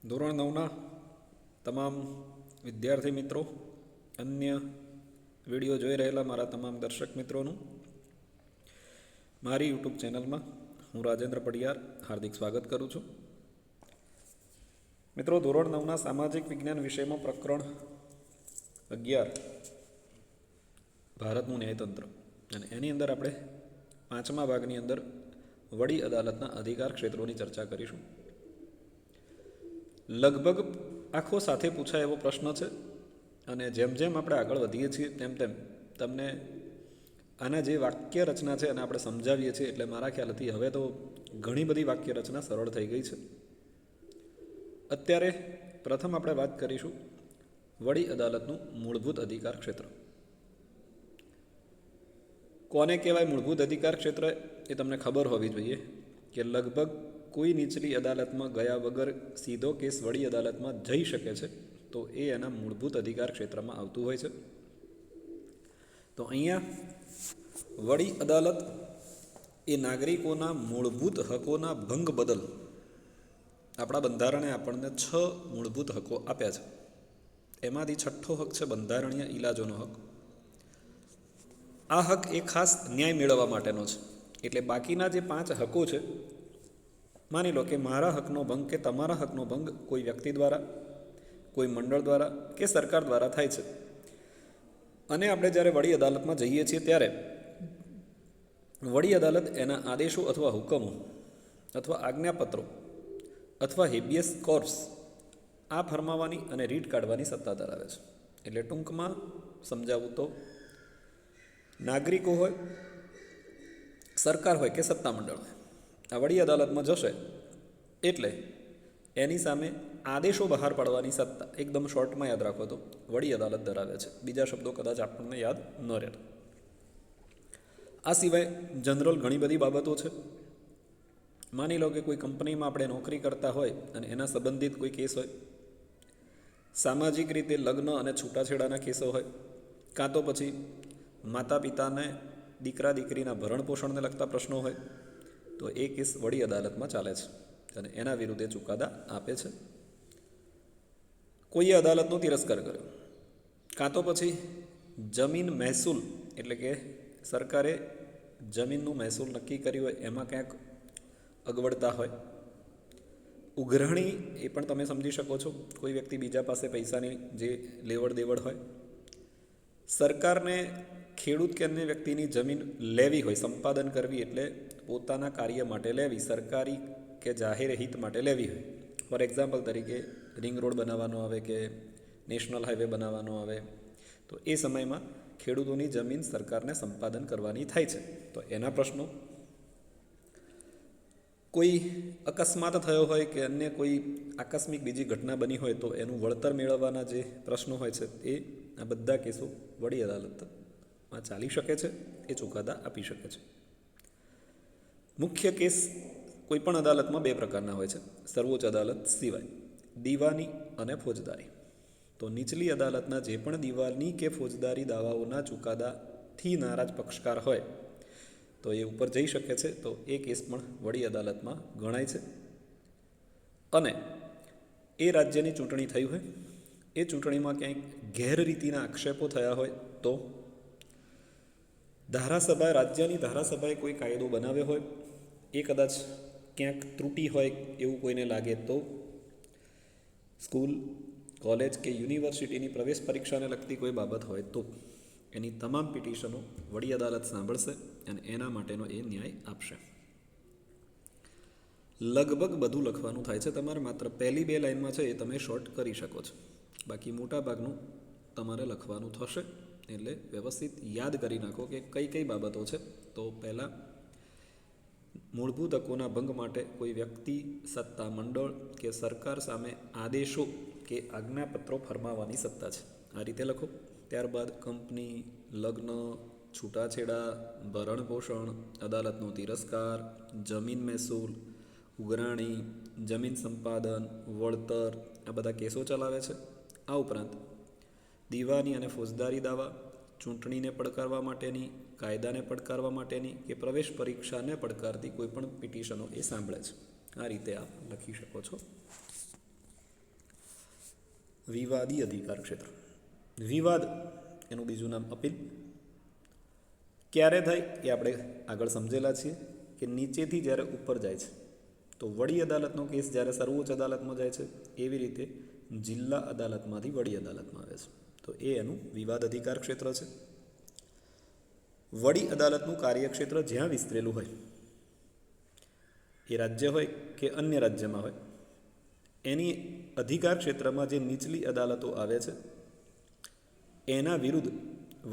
ધોરણ 9ના તમામ વિદ્યાર્થી મિત્રો, અન્ય વિડીયો જોઈ રહેલા મારા તમામ દર્શક મિત્રોનું મારી યુટ્યુબ ચેનલમાં હું રાજેન્દ્ર પડિયાર હાર્દિક સ્વાગત કરું છું. મિત્રો, ધોરણ 9ના સામાજિક વિજ્ઞાન વિષયમાં પ્રકરણ 11 ભારતનું ન્યાયતંત્ર, અને એની અંદર આપણે 5મા ભાગની અંદર વડી અદાલતના અધિકાર ક્ષેત્રોની ચર્ચા કરીશું. લગભગ આખો સાથે પૂછાય એવો પ્રશ્ન છે, અને જેમ જેમ આપણે આગળ વધીએ છીએ તેમ તેમ તમને આના જે વાક્ય રચના છે એને આપણે સમજાવીએ છીએ, એટલે મારા ખ્યાલથી હવે તો ઘણી બધી વાક્ય રચના સરળ થઈ ગઈ છે. અત્યારે પ્રથમ આપણે વાત કરીશું વડી અદાલતનું મૂળભૂત અધિકાર ક્ષેત્ર. કોને કહેવાય મૂળભૂત અધિકાર ક્ષેત્ર એ તમને ખબર હોવી જોઈએ કે લગભગ કોઈ નીચલી અદાલતમાં ગયા વગર સીધો કેસ વડી અદાલતમાં જઈ શકે છે, તો એ એના મૂળભૂત અધિકાર ક્ષેત્રમાં આવતું હોય છે. તો અહીંયા વડી અદાલત એ નાગરિકોના મૂળભૂત હકોના ભંગ બદલ આપણા બંધારણે આપણને 6 મૂળભૂત હકો આપ્યા છે. એમાંથી 6થો હક છે બંધારણીય ઇલાજોનો હક. આ હક એ ખાસ ન્યાય મેળવવા માટેનો છે, એટલે બાકીના જે 5 હકો છે, માની લો કે મારા હકનો ભંગ કે તમારા હકનો ભંગ કોઈ વ્યક્તિ દ્વારા, કોઈ મંડળ દ્વારા કે સરકાર દ્વારા થાય છે, અને આપણે જ્યારે વડી અદાલતમાં જઈએ છીએ ત્યારે વડી અદાલત એના આદેશો અથવા હુકમો અથવા આજ્ઞાપત્રો અથવા હેબિયસ કોર્પ્સ આ ફરમાવવાની અને રીટ કાઢવાની સત્તા ધરાવે છે. એટલે ટૂંકમાં સમજાવું તો નાગરિકો હોય, સરકાર હોય કે સત્તામંડળ હોય, આ વડી અદાલતમાં જશે એટલે એની સામે આદેશો બહાર પાડવાની સત્તા, એકદમ શોર્ટમાં યાદ રાખો તો, વડી અદાલત ધરાવે છે. બીજા શબ્દો કદાચ આપણને યાદ ન રહેતા. આ સિવાય જનરલ ઘણી બધી બાબતો છે. માની લો કે કોઈ કંપનીમાં આપણે નોકરી કરતા હોય અને એના સંબંધિત કોઈ કેસ હોય, સામાજિક રીતે લગ્ન અને છૂટાછેડાના કેસો હોય, કાં તો પછી માતા પિતાને દીકરા દીકરીના ભરણ પોષણને લગતા પ્રશ્નો હોય, તો એ કેસ વડી અદાલતમાં ચાલે છે અને એના વિરુદ્ધે ચુકાદા આપે છે. કોઈએ અદાલતનો તિરસ્કાર કર્યો, કાં તો પછી જમીન મહેસૂલ એટલે કે સરકારે જમીનનું મહેસૂલ નક્કી કર્યું હોય એમાં ક્યાંક અગવડતા હોય, ઉઘરાણી એ પણ તમે સમજી શકો છો, કોઈ વ્યક્તિ બીજા પાસે પૈસાની જે લેવડ દેવડ હોય, સરકારને ખેડૂત કે અન્ય વ્યક્તિની જમીન લેવી હોય, સંપાદન કરવી એટલે પોતાના કાર્ય માટે લેવી, સરકારી કે જાહેર હિત માટે લેવી હોય. ફોર એક્ઝામ્પલ તરીકે રિંગ રોડ બનાવવાનો આવે કે નેશનલ હાઈવે બનાવવાનો આવે, તો એ સમયમાં ખેડૂતોની જમીન સરકારને સંપાદન કરવાની થાય છે, તો એના પ્રશ્નો. કોઈ અકસ્માત થયો હોય કે અન્ય કોઈ આકસ્મિક બીજી ઘટના બની હોય તો એનું વળતર મેળવવાના જે પ્રશ્નો હોય છે, એ આ બધા કેસો વડી અદાલતમાં ચાલી શકે છે, એ ચુકાદા આપી શકે છે. મુખ્ય કેસ કોઈ પણ અદાલતમાં 2 પ્રકારના હોય છે, સર્વોચ્ચ અદાલત સિવાય, દીવાની અને ફોજદારી. તો નીચલી અદાલતના જે પણ દીવાની કે ફોજદારી દાવાઓના ચુકાદાથી નારાજ પક્ષકાર હોય તો એ ઉપર જઈ શકે છે, તો એ કેસ પણ વડી અદાલતમાં ગણાય છે. અને એ રાજ્યની ચૂંટણી થઈ હોય, એ ચૂંટણીમાં ક્યાંક ગેરરીતિના આક્ષેપો થયા હોય, તો ધારાસભા, રાજ્યની ધારાસભાએ કોઈ કાયદો બનાવ્યો હોય, એ કદાચ ક્યાંક ત્રુટી હોય એવું કોઈને લાગે તો સ્કૂલ, કોલેજ કે યુનિવર્સિટીની પ્રવેશ પરીક્ષાને લગતી કોઈ બાબત હોય તો એની તમામ પિટિશનો વડી અદાલત સાંભળશે અને એના માટેનો એ ન્યાય આપશે. લગભગ બધું લખવાનું થાય છે તમારે, માત્ર પહેલી 2 લાઇનમાં છે એ તમે શોર્ટ કરી શકો છો, બાકી મોટા ભાગનું તમારે લખવાનું થશે. એટલે વ્યવસ્થિત યાદ કરી નાખો કે કઈ કઈ બાબતો છે. તો પહેલાં મૂળભૂત હકોના ભંગ માટે કોઈ વ્યક્તિ, સત્તા મંડળ કે સરકાર સામે આદેશો કે આજ્ઞાપત્રો ફરમાવવાની સત્તા છે, આ રીતે લખો. ત્યારબાદ કંપની, લગ્ન, છૂટાછેડા, ભરણ પોષણ, અદાલતનો તિરસ્કાર, જમીન મહેસૂલ, ઉઘરાણી, જમીન સંપાદન, વળતર, આ બધા કેસો ચલાવે છે. આ ઉપરાંત દીવાની અને ફોજદારી દાવા, ચૂંટણીને પડકારવા માટેની, કાયદાને પડકારવા માટેની કે પ્રવેશ પરીક્ષાને પડકારતી કોઈ પણ પિટિશનો એ સાંભળે છે. આ રીતે આપ લખી શકો છો. વિવાદી અધિકાર ક્ષેત્ર. વિવાદ એનું બીજું નામ અપીલ. ક્યારે થાય એ આપણે આગળ સમજેલા છીએ કે નીચેથી જ્યારે ઉપર જાય છે તો વડી અદાલતનો કેસ જ્યારે સર્વોચ્ચ અદાલતમાં જાય છે એવી રીતે જિલ્લા અદાલતમાંથી વડી અદાલતમાં આવે છે તો એ એનું વિવાદ અધિકાર ક્ષેત્ર છે. વડી અદાલતનું કાર્યક્ષેત્ર જ્યાં વિસ્તરેલું હોય, એ રાજ્ય હોય કે અન્ય રાજ્યમાં હોય, એની અધિકાર ક્ષેત્રમાં જે નીચલી અદાલતો આવે છે એના વિરુદ્ધ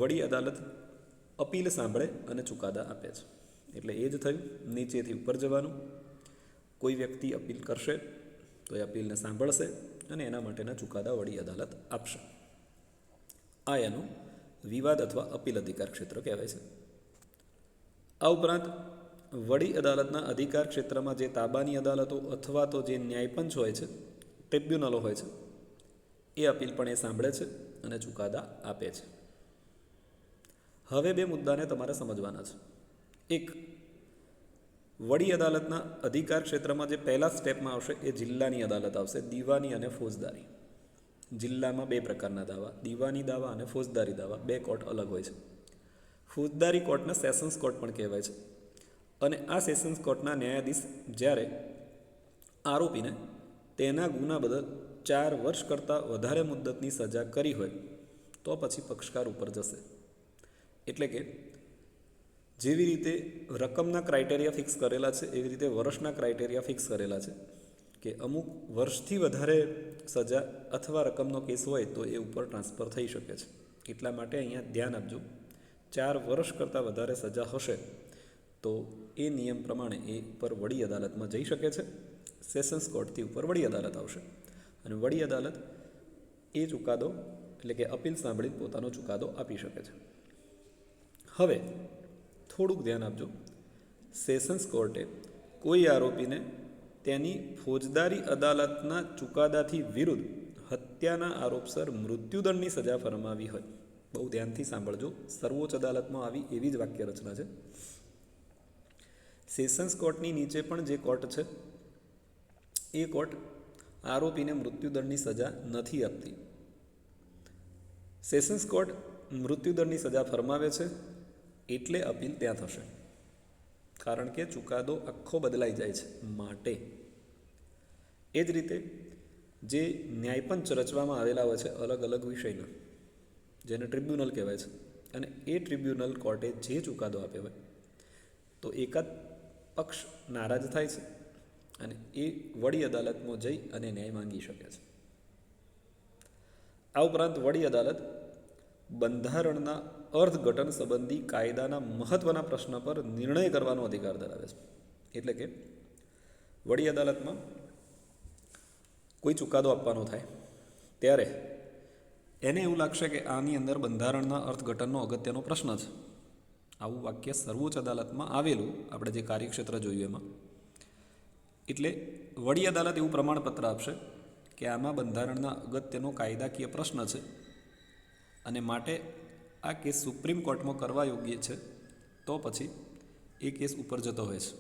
વડી અદાલત અપીલ સાંભળે અને ચુકાદા આપે છે. એટલે એ જ થયું નીચેથી ઉપર જવાનું. કોઈ વ્યક્તિ અપીલ કરશે તો એ અપીલને સાંભળશે અને એના માટેના ચુકાદા વડી અદાલત આપશે. આ એનું વિવાદ અથવા અપીલ અધિકાર ક્ષેત્ર કહેવાય છે. આ ઉપરાંત વડી અદાલતના અધિકાર ક્ષેત્રમાં જે તાબાની અદાલતો અથવા તો જે ન્યાયપંચ હોય છે, ટ્રિબ્યુનલો હોય છે, એ અપીલ પણ એ સાંભળે છે અને ચુકાદા આપે છે. હવે બે મુદ્દાને તમારે સમજવાના છે. એક, વડી અદાલતના અધિકાર ક્ષેત્રમાં જે પહેલા સ્ટેપમાં આવશે એ જિલ્લાની અદાલત આવશે, દીવાની અને ફોજદારી. જિલ્લામાં બે પ્રકારના દાવા, દીવાની દાવા અને ફોજદારી દાવા, બે કોર્ટ અલગ હોય છે. ફોજદારી કોર્ટને સેશન્સ કોર્ટ પણ કહેવાય છે અને આ સેશન્સ કોર્ટના ન્યાયાધીશ જ્યારે આરોપીને તેના ગુના બદલ 4 વર્ષ કરતાં વધારે મુદ્દતની સજા કરી હોય તો પછી પક્ષકાર ઉપર જશે. એટલે કે જેવી રીતે રકમના ક્રાઇટેરિયા ફિક્સ કરેલા છે એવી રીતે વર્ષના ક્રાઇટેરિયા ફિક્સ કરેલા છે કે અમુક વર્ષથી વધારે સજા અથવા રકમનો કેસ હોય તો એ ઉપર ટ્રાન્સફર થઈ શકે છે. એટલા માટે અહીંયા ધ્યાન આપજો, 4 વર્ષ કરતાં વધારે સજા હશે તો એ નિયમ પ્રમાણે એ ઉપર વડી અદાલતમાં જઈ શકે છે. સેશન્સ કોર્ટથી ઉપર વડી અદાલત આવશે અને વડી અદાલત એ ચુકાદો એટલે કે અપીલ સાંભળી પોતાનો ચુકાદો આપી શકે છે. હવે થોડુંક ધ્યાન આપજો, સેશન્સ કોર્ટે કોઈ આરોપીને તેની ફોજદારી અદાલતના ચુકાદાથી વિરુદ્ધ હત્યાના આરોપસર મૃત્યુદંડની સજા ફરમાવી હોય, બહુ ધ્યાનથી સાંભળજો, સર્વોચ્ચ અદાલતમાં આવી એવી જ વાક્ય રચના છે. સેશન્સ કોર્ટની નીચે પણ જે કોર્ટ છે એ કોર્ટ આરોપીને મૃત્યુદંડની સજા નથી આપતી. સેશન્સ કોર્ટ મૃત્યુદંડની સજા ફરમાવે છે એટલે અપીલ ત્યાં થશે, કારણ કે ચુકાદો આખો બદલાઈ જાય છે. માટે એ જ રીતે જે ન્યાયપંચ રચવામાં આવેલા હોય છે અલગ અલગ વિષયના, જેને ટ્રિબ્યુનલ કહેવાય છે, અને એ ટ્રિબ્યુનલ કોર્ટે જે ચુકાદો આપ્યો હોય તો એકાદ પક્ષ નારાજ થાય છે અને એ વડી અદાલતમાં જઈ અને ન્યાય માંગી શકે છે. આ ઉપરાંત વડી અદાલત બંધારણના અર્થઘટન સંબંધી કાયદાના મહત્ત્વના પ્રશ્ન પર નિર્ણય કરવાનો અધિકાર ધરાવે છે. એટલે કે વડી અદાલતમાં કોઈ ચુકાદો આપવાનો થાય ત્યારે એને એવું લાગશે કે આની અંદર બંધારણના અર્થઘટનનો અગત્યનો પ્રશ્ન છે. આવું વાક્ય સર્વોચ્ચ અદાલતમાં આવેલું આપણે જે કાર્યક્ષેત્ર જોયું એમાં. એટલે વડી અદાલત એવું પ્રમાણપત્ર આપશે કે આમાં બંધારણના અગત્યનો કાયદાકીય પ્રશ્ન છે અને માટે આ કેસ સુપ્રીમ કોર્ટમાં કરવા યોગ્ય છે તો પછી એ કેસ ઉપર જતો હોય છે.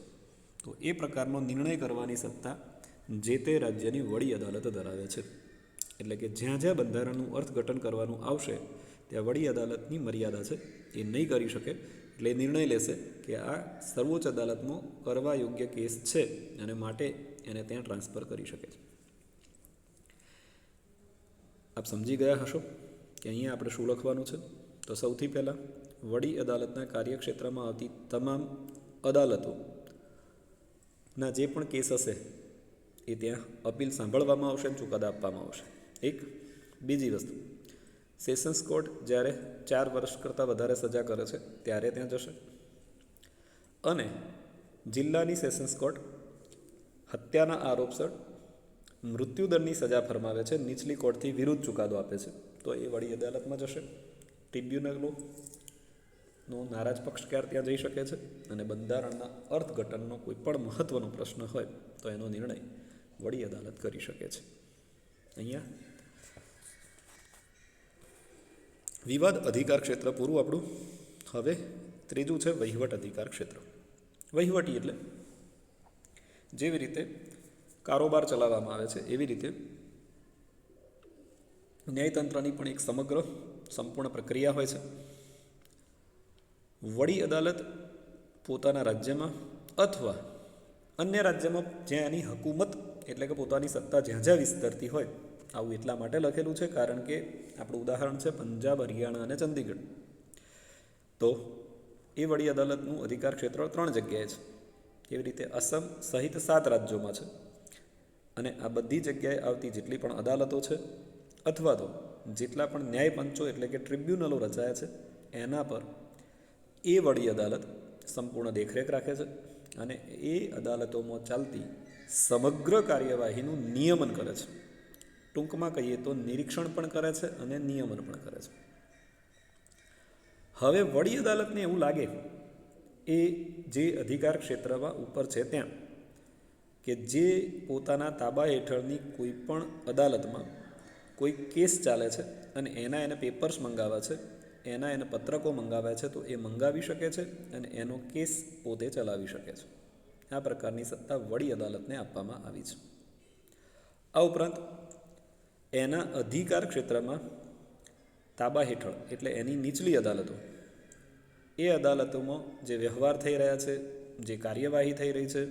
તો એ પ્રકારનો નિર્ણય કરવાની સત્તા જે તે રાજ્યની વડી અદાલત ધરાવે છે. એટલે કે જ્યાં જ્યાં બંધારણનું અર્થઘટન કરવાનું આવશે ત્યાં વડી અદાલતની મર્યાદા છે, એ નહીં કરી શકે. એટલે નિર્ણય લેશે કે આ સર્વોચ્ચ અદાલતમાં કરવા યોગ્ય કેસ છે અને માટે એને ત્યાં ટ્રાન્સફર કરી શકે છે. આપ સમજી ગયા હશો કે અહીંયા આપણે શું લખવાનું છે. તો સૌથી પહેલાં વડી અદાલતના કાર્યક્ષેત્રમાં આવતી તમામ અદાલતોના જે પણ કેસ હશે એ ત્યાં અપીલ સાંભળવામાં આવશે અને ચુકાદા આપવામાં આવશે. એક બીજી વસ્તુ, સેશન્સ કોર્ટ જ્યારે 4 વર્ષ કરતાં વધારે સજા કરે છે ત્યારે ત્યાં જશે અને જિલ્લાની સેશન્સ કોર્ટ હત્યાના આરોપસર મૃત્યુદંડની સજા ફરમાવે છે, નીચલી કોર્ટથી વિરુદ્ધ ચુકાદો આપે છે તો એ વડી અદાલતમાં જશે. ટ્રિબ્યુનલનો નારાજ પક્ષકાર ત્યાં જઈ શકે છે અને બંધારણના અર્થઘટનનો કોઈ પણ મહત્ત્વનો પ્રશ્ન હોય તો એનો નિર્ણય વડી અદાલત કરી શકે છે. અહીંયા વિવાદ અધિકાર ક્ષેત્ર પૂરું આપણું. હવે ત્રીજું છે વહીવટ અધિકાર ક્ષેત્ર. વહીવટી એટલે જેવી રીતે કારોબાર ચલાવવામાં આવે છે એવી રીતે ન્યાયતંત્રની પણ એક સમગ્ર સંપૂર્ણ પ્રક્રિયા હોય છે. વડી અદાલત પોતાના રાજ્યમાં અથવા અન્ય રાજ્યમાં જ્યાં એની હકૂમત એટલે કે પોતાની સત્તા જ્યાં જ્યાં વિસ્તરતી હોય, આવું એટલા માટે લખેલું છે કારણ કે આપણું ઉદાહરણ છે પંજાબ, હરિયાણા અને ચંદીગઢ. તો એ વડી અદાલતનું અધિકાર ક્ષેત્ર 3 જગ્યાએ છે. એવી રીતે અસમ સહિત 7 રાજ્યોમાં છે. અને આ બધી જગ્યાએ આવતી જેટલી પણ અદાલતો છે અથવા તો જેટલા પણ ન્યાયપંચો એટલે કે ટ્રિબ્યુનલો રચાયા છે, એના પર એ વડી અદાલત સંપૂર્ણ દેખરેખ રાખે છે અને એ અદાલતોમાં ચાલતી સમગ્ર કાર્યવાહીનું નિયમન કરે છે. ટૂંકમાં કહીએ તો નિરીક્ષણ પણ કરે છે અને નિયમન પણ કરે છે. હવે વડી અદાલતને એવું લાગે એ જે અધિકાર ક્ષેત્રમાં ઉપર છે ત્યાં કે જે પોતાના તાબા હેઠળની કોઈ પણ અદાલતમાં કોઈ કેસ ચાલે છે અને એને પેપર્સ મંગાવ્યા છે, એને પત્રકો મંગાવ્યા છે, તો એ મંગાવી શકે છે અને એનો કેસ પોતે ચલાવી શકે છે. આ પ્રકારની સત્તા વડી અદાલતને આપવામાં આવી છે. આ ઉપરાંત એના અધિકાર ક્ષેત્રમાં તાબા હેઠળ એટલે એની નીચલી અદાલતો, એ અદાલતોમાં જે વ્યવહાર થઈ રહ્યા છે, જે કાર્યવાહી થઈ રહી છે,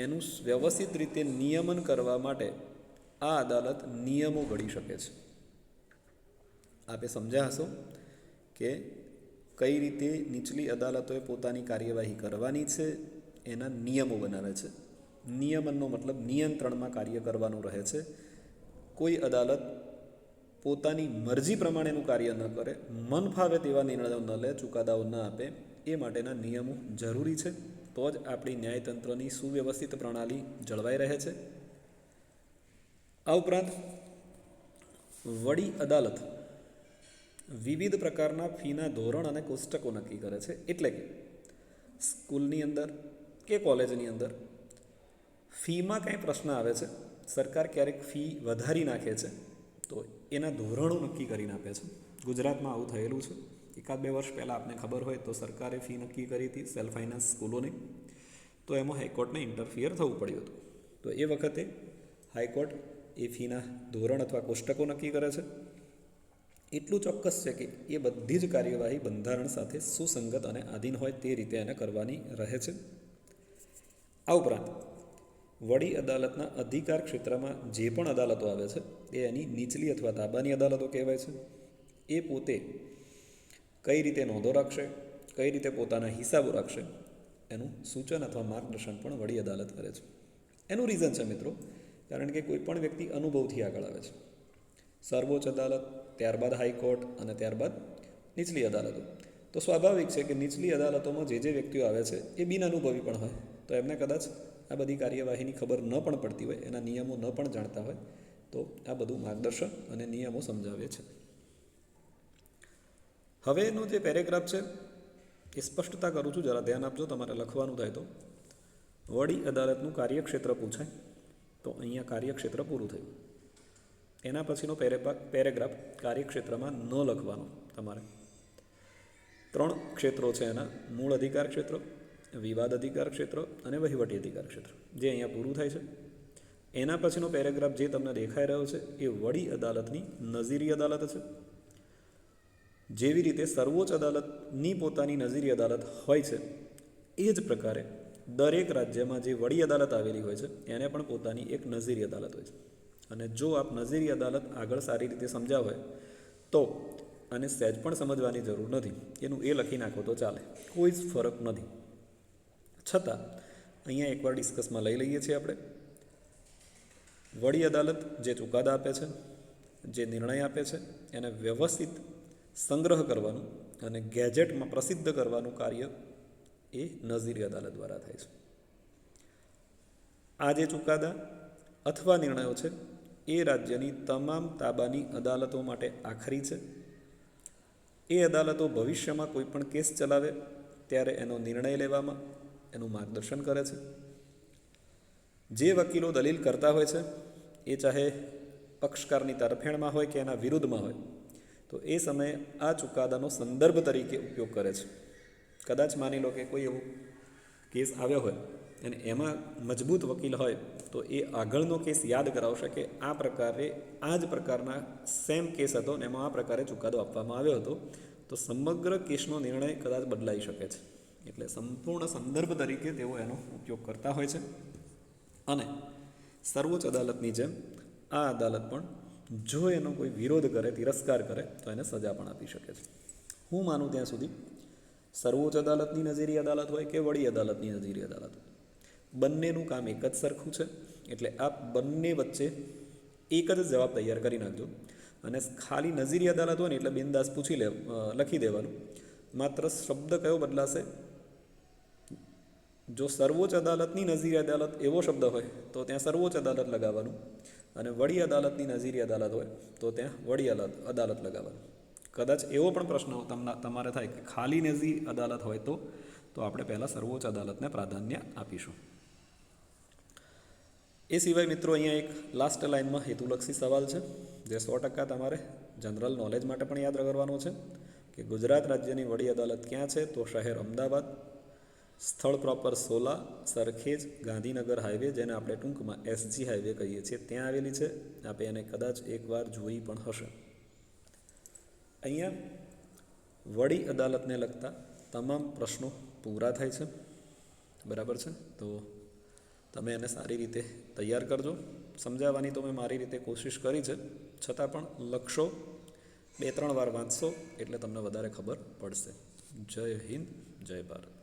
એનું વ્યવસ્થિત રીતે નિયમન કરવા માટે આ અદાલત નિયમો ઘડી શકે છે. આપે સમજ્યા હશો કે કઈ રીતે નીચલી અદાલતોએ પોતાની કાર્યવાહી કરવાની છે, એના નિયમો બનાવે છે. નિયમનનો મતલબ નિયંત્રણમાં કાર્ય કરવાનું રહે છે. કોઈ અદાલત પોતાની મરજી પ્રમાણેનું કાર્ય ન કરે, મન ફાવે તેવા નિર્ણયો ન લે, ચુકાદાઓ ન આપે, એ માટેના નિયમો જરૂરી છે. તો જ આપણી ન્યાયતંત્રની સુવ્યવસ્થિત પ્રણાલી જળવાઈ રહે છે. આ ઉપરાંત વડી અદાલત વિવિધ પ્રકારના ફીના ધોરણ અને કોષ્ટકો નક્કી કરે છે. એટલે કે સ્કૂલની અંદર કે કોલેજની અંદર ફીમાં કાંઈ પ્રશ્ન આવે છે, સરકાર ક્યારેક ફી વધારી નાખે છે, તો એના ધોરણો નક્કી કરીને આપે છે. ગુજરાતમાં આવું થયેલું છે. 1-2 વર્ષ પહેલાં આપને ખબર હોય તો સરકારે ફી નક્કી કરી હતી સેલ્ફ ફાઇનાન્સ સ્કૂલોની, તો એમાં હાઈકોર્ટને ઇન્ટરફિયર થવું પડ્યું હતું. તો એ વખતે હાઈકોર્ટ એ ફીના ધોરણ અથવા કોષ્ટકો નક્કી કરે છે. એટલું ચોક્કસ છે કે એ બધી જ કાર્યવાહી બંધારણ સાથે સુસંગત અને આધીન હોય તે રીતે એને કરવાની રહે છે. આ ઉપરાંત વડી અદાલતના અધિકાર ક્ષેત્રમાં જે પણ અદાલતો આવે છે એ એની નીચલી અથવા તાબાની અદાલતો કહેવાય છે. એ પોતે કઈ રીતે નોંધો રાખશે, કઈ રીતે પોતાના હિસાબો રાખશે, એનું સૂચન અથવા માર્ગદર્શન પણ વડી અદાલત કરે છે. એનું રીઝન છે મિત્રો, કારણ કે કોઈ પણ વ્યક્તિ અનુભવથી આગળ આવે છે. સર્વોચ્ચ અદાલત, ત્યારબાદ હાઈકોર્ટ અને ત્યારબાદ નીચલી અદાલતો. તો સ્વાભાવિક છે કે નીચલી અદાલતોમાં જે વ્યક્તિઓ આવે છે એ બિનઅનુભવી પણ હોય, તો એમને કદાચ આ બધી કાર્યવાહીની ખબર ન પણ પડતી હોય, એના નિયમો ન પણ જાણતા હોય, તો આ બધું માર્ગદર્શન અને નિયમો સમજાવે છે. હવે એનો જે પેરેગ્રાફ છે એ સ્પષ્ટતા કરું છું, જરા ધ્યાન આપજો તમારે લખવાનું થાય તો. વડી અદાલતનું કાર્યક્ષેત્ર પૂછાય તો અહીંયા કાર્યક્ષેત્ર પૂરું થયું. એના પછીનો પેરેગ્રાફ કાર્યક્ષેત્રમાં ન લખવાનો તમારે. 3 ક્ષેત્રો છે એના: મૂળ અધિકાર ક્ષેત્ર, વિવાદ અધિકાર ક્ષેત્ર અને વહીવટી અધિકાર ક્ષેત્ર, જે અહીંયા પૂરું થાય છે. એના પછીનો પેરેગ્રાફ જે તમને દેખાઈ રહ્યો છે એ વડી અદાલતની નજીરી અદાલત છે. જેવી રીતે સર્વોચ્ચ અદાલતની પોતાની નજીરી અદાલત હોય છે, એ જ પ્રકારે દરેક રાજ્યમાં જે વડી અદાલત આવેલી હોય છે એને પણ પોતાની એક નજીરી અદાલત હોય છે. અને જો આપ નજીરી અદાલત આગળ સારી રીતે સમજ્યા હોય તો આને સહેજ પણ સમજવાની જરૂર નથી, એનું એ લખી નાખો તો ચાલે, કોઈ જ ફરક નથી. છતાં અહીંયા એકવાર ડિસ્કસમાં લઈ લઈએ છીએ આપણે. વડી અદાલત જે ચુકાદા આપે છે, જે નિર્ણય આપે છે, એને વ્યવસ્થિત સંગ્રહ કરવાનું અને ગેજેટમાં પ્રસિદ્ધ કરવાનું કાર્ય એ નજીરી અદાલત દ્વારા થાય છે. આ જે ચુકાદા અથવા નિર્ણયો છે એ રાજ્યની તમામ તાબાની અદાલતો માટે આખરી છે. એ અદાલતો ભવિષ્યમાં કોઈ પણ કેસ ચલાવે ત્યારે એનો નિર્ણય લેવામાં એનું માર્ગદર્શન કરે છે. જે વકીલો દલીલ કરતા હોય છે એ ચાહે પક્ષકારની તરફેણમાં હોય કે એના વિરુદ્ધમાં હોય, તો એ સમયે આ ચુકાદાનો સંદર્ભ તરીકે ઉપયોગ કરે છે. કદાચ માની લો કે કોઈ એવો કેસ આવ્યો હોય અને એમાં મજબૂત વકીલ હોય તો એ આગળનો કેસ યાદ કરાવશે કે આ પ્રકારે આ જ પ્રકારના સેમ કેસ હતો ને એમાં આ પ્રકારે ચુકાદો આપવામાં આવ્યો હતો. તો સમગ્ર કેસનો નિર્ણય કદાચ બદલાઈ શકે છે. એટલે સંપૂર્ણ સંદર્ભ તરીકે તેઓ એનો ઉપયોગ કરતા હોય છે. અને સર્વોચ્ચ અદાલતની જેમ આ અદાલત પણ જો એનો કોઈ વિરોધ કરે, તિરસ્કાર કરે તો એને સજા પણ આપી શકે છે. હું માનું ત્યાં સુધી સર્વોચ્ચ અદાલતની નજીરી અદાલત હોય કે વડી અદાલતની નજીરી અદાલત હોય, બંનેનું કામ એક જ સરખું છે. એટલે આ બંને વચ્ચે એક જ જવાબ તૈયાર કરી નાખજો. અને ખાલી નજીરી અદાલત હોય ને એટલે બિંદાસ લખી દેવાનું. માત્ર શબ્દ કયો બદલાશે? જો સર્વોચ્ચ અદાલતની નજીરી અદાલત એવો શબ્દ હોય તો ત્યાં સર્વોચ્ચ અદાલત લગાવવાનું, અને વડી અદાલતની નજીરી અદાલત હોય તો ત્યાં વડી અદાલત લગાવવાનું. કદાચ એવો પણ પ્રશ્ન તમારે થાય કે ખાલી નજીરી અદાલત હોય તો આપણે પહેલાં સર્વોચ્ચ અદાલતને પ્રાધાન્ય આપીશું. એ સિવાય મિત્રો અહીંયા એક લાસ્ટ લાઇનમાં હેતુલક્ષી સવાલ છે જે 100% તમારે જનરલ નોલેજ માટે પણ યાદ કરવાનો છે કે ગુજરાત રાજ્યની વડી અદાલત ક્યાં છે? તો શહેર અમદાવાદ, સ્થળ પ્રોપર સોલા, સરખેજ, ગાંધીનગર હાઈવે, જેને આપણે ટૂંકમાં SG હાઈવે કહીએ છીએ, ત્યાં આવેલી છે. આપણે એને કદાચ એકવાર જોઈ પણ હશે. અહીંયા વડી અદાલતને લગતા તમામ પ્રશ્નો પૂરા થાય છે. બરાબર છે? તો તમે એને સારી રીતે તૈયાર કરજો. સમજાવવાની તો મેં મારી રીતે કોશિશ કરી છે, છતાં પણ લખશો, 2-3 વાર વાંચશો એટલે તમને વધારે ખબર પડશે. જય હિન્દ, જય ભારત.